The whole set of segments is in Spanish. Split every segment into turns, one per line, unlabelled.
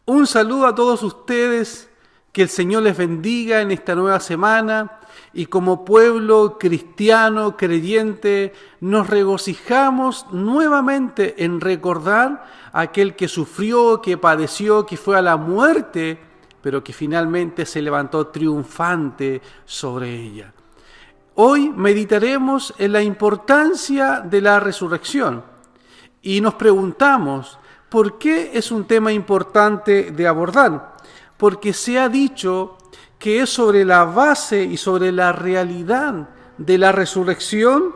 Un saludo a todos ustedes, que el Señor les bendiga en esta nueva semana y como pueblo cristiano, creyente, nos regocijamos nuevamente en recordar a aquel que sufrió, que padeció, que fue a la muerte, pero que finalmente se levantó triunfante sobre ella. Hoy meditaremos en la importancia de la resurrección y nos preguntamos, ¿por qué es un tema importante de abordar? Porque se ha dicho que es sobre la base y sobre la realidad de la resurrección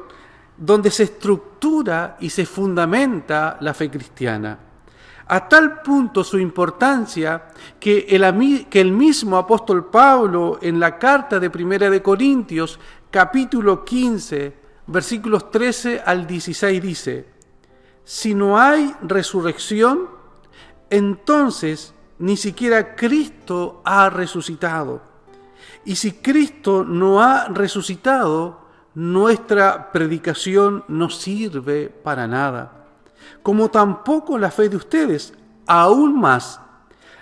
donde se estructura y se fundamenta la fe cristiana. A tal punto su importancia que el mismo apóstol Pablo en la carta de Primera de Corintios, capítulo 15, versículos 13 al 16 dice: si no hay resurrección, entonces ni siquiera Cristo ha resucitado. Y si Cristo no ha resucitado, nuestra predicación no sirve para nada. Como tampoco la fe de ustedes, aún más,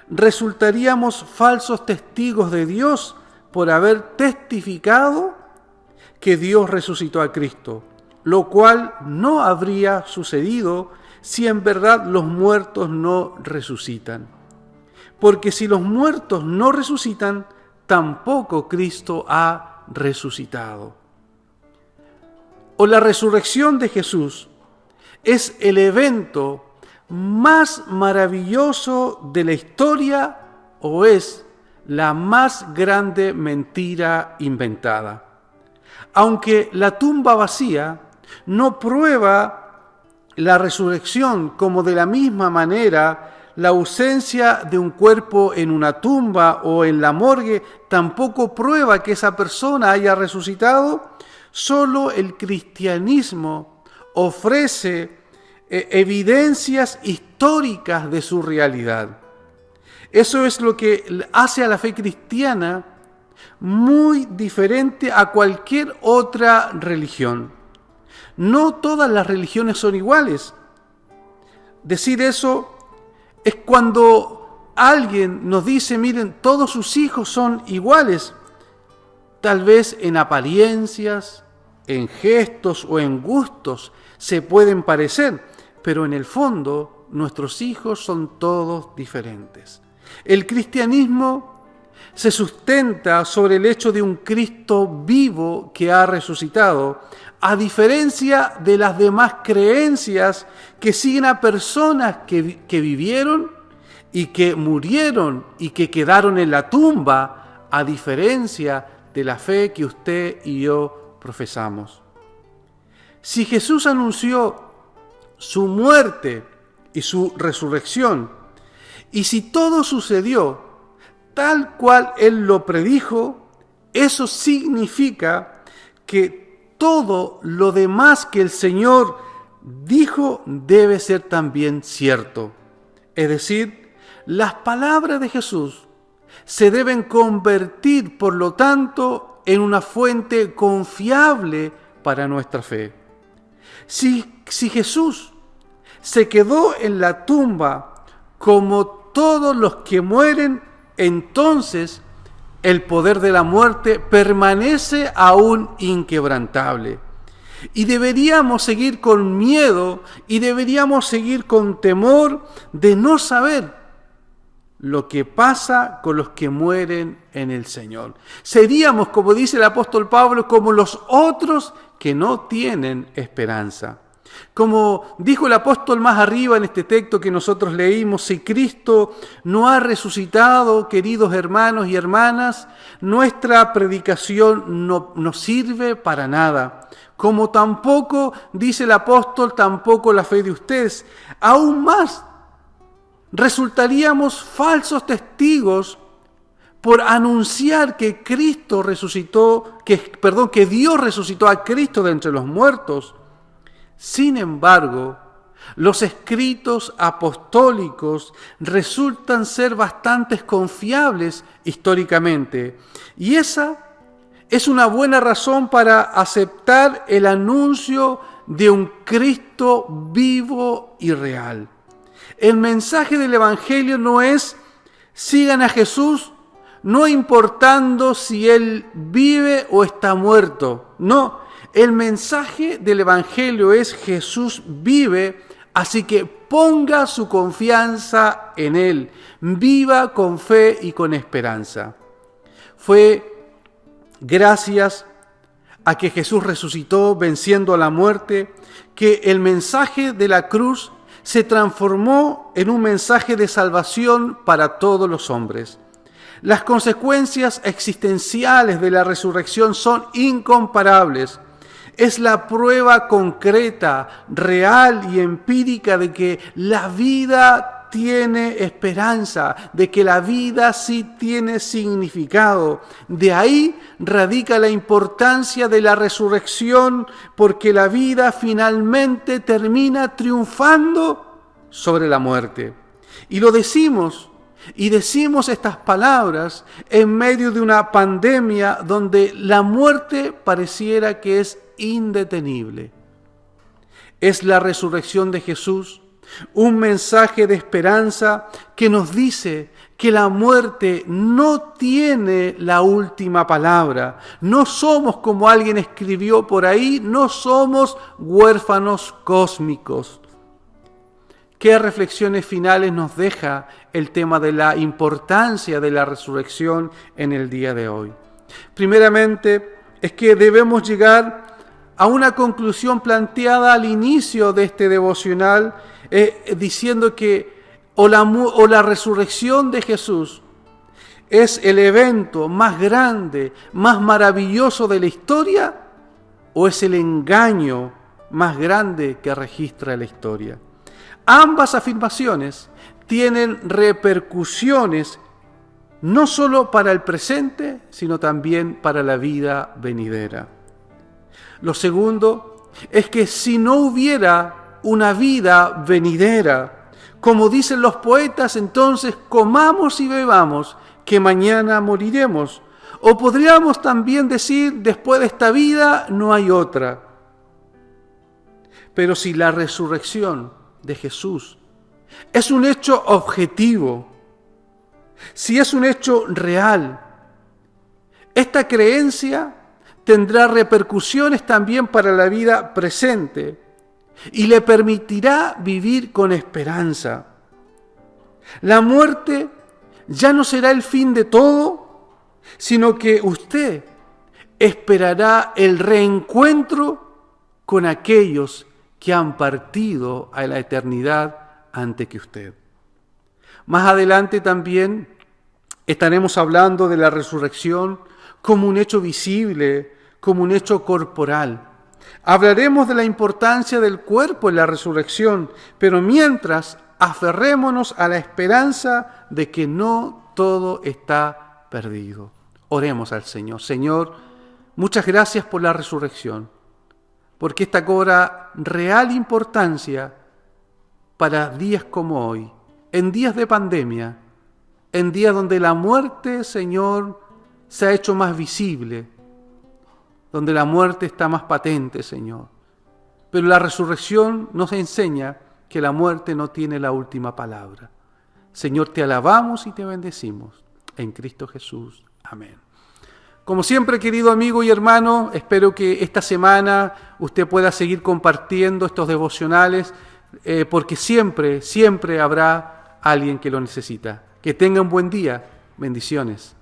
resultaríamos falsos testigos de Dios por haber testificado que Dios resucitó a Cristo, lo cual no habría sucedido si en verdad los muertos no resucitan. Porque si los muertos no resucitan, tampoco Cristo ha resucitado. O la resurrección de Jesús es el evento más maravilloso de la historia o es la más grande mentira inventada. Aunque la tumba vacía no prueba la resurrección, como de la misma manera la ausencia de un cuerpo en una tumba o en la morgue tampoco prueba que esa persona haya resucitado, solo el cristianismo ofrece evidencias históricas de su realidad. Eso es lo que hace a la fe cristiana muy diferente a cualquier otra religión. No todas las religiones son iguales. Decir eso es cuando alguien nos dice, miren, todos sus hijos son iguales. Tal vez en apariencias, en gestos o en gustos se pueden parecer, pero en el fondo nuestros hijos son todos diferentes. El cristianismo se sustenta sobre el hecho de un Cristo vivo que ha resucitado, a diferencia de las demás creencias que siguen a personas que vivieron y que murieron y que quedaron en la tumba, a diferencia de la fe que usted y yo profesamos. Si Jesús anunció su muerte y su resurrección, y si todo sucedió tal cual Él lo predijo, eso significa que todo lo demás que el Señor dijo debe ser también cierto. Es decir, las palabras de Jesús se deben convertir, por lo tanto, en una fuente confiable para nuestra fe. Si Jesús se quedó en la tumba como todos los que mueren, entonces el poder de la muerte permanece aún inquebrantable. Y deberíamos seguir con miedo y deberíamos seguir con temor de no saber lo que pasa con los que mueren en el Señor. Seríamos, como dice el apóstol Pablo, como los otros que no tienen esperanza. Como dijo el apóstol más arriba en este texto que nosotros leímos, si Cristo no ha resucitado, queridos hermanos y hermanas, nuestra predicación no sirve para nada. Como tampoco, dice el apóstol, tampoco la fe de ustedes. Aún más, resultaríamos falsos testigos por anunciar que Cristo resucitó, que Dios resucitó a Cristo de entre los muertos. Sin embargo, los escritos apostólicos resultan ser bastante confiables históricamente, y esa es una buena razón para aceptar el anuncio de un Cristo vivo y real. El mensaje del Evangelio no es Sigan a Jesús no importando si Él vive o está muerto. No, el mensaje del Evangelio es Jesús vive, así que ponga su confianza en Él. Viva con fe y con esperanza. Fue gracias a que Jesús resucitó venciendo a la muerte, que el mensaje de la cruz se transformó en un mensaje de salvación para todos los hombres. Las consecuencias existenciales de la resurrección son incomparables. Es la prueba concreta, real y empírica de que la vida tiene esperanza, de que la vida sí tiene significado. De ahí radica la importancia de la resurrección, porque la vida finalmente termina triunfando sobre la muerte. Y lo decimos. Y decimos estas palabras en medio de una pandemia donde la muerte pareciera que es indetenible. Es la resurrección de Jesús, un mensaje de esperanza que nos dice que la muerte no tiene la última palabra. No somos, como alguien escribió por ahí, no somos huérfanos cósmicos. ¿Qué reflexiones finales nos deja el tema de la importancia de la resurrección en el día de hoy? Primeramente, es que debemos llegar a una conclusión planteada al inicio de este devocional, diciendo que o la resurrección de Jesús es el evento más grande, más maravilloso de la historia, o es el engaño más grande que registra la historia. Ambas afirmaciones tienen repercusiones no solo para el presente, sino también para la vida venidera. Lo segundo es que si no hubiera una vida venidera, como dicen los poetas, entonces comamos y bebamos, que mañana moriremos. O podríamos también decir, después de esta vida no hay otra. Pero si la resurrección de Jesús es un hecho objetivo, si es un hecho real, esta creencia tendrá repercusiones también para la vida presente y le permitirá vivir con esperanza. La muerte ya no será el fin de todo, sino que usted esperará el reencuentro con aquellos que han partido a la eternidad antes que usted. Más adelante también estaremos hablando de la resurrección como un hecho visible, como un hecho corporal. Hablaremos de la importancia del cuerpo en la resurrección, pero mientras aferrémonos a la esperanza de que no todo está perdido. Oremos al Señor. Señor, muchas gracias por la resurrección, porque esta cobra real importancia para días como hoy, en días de pandemia, en días donde la muerte, Señor, se ha hecho más visible, donde la muerte está más patente, Señor. Pero la resurrección nos enseña que la muerte no tiene la última palabra. Señor, te alabamos y te bendecimos. En Cristo Jesús. Amén. Como siempre, querido amigo y hermano, espero que esta semana usted pueda seguir compartiendo estos devocionales, porque siempre habrá alguien que lo necesita. Que tenga un buen día. Bendiciones.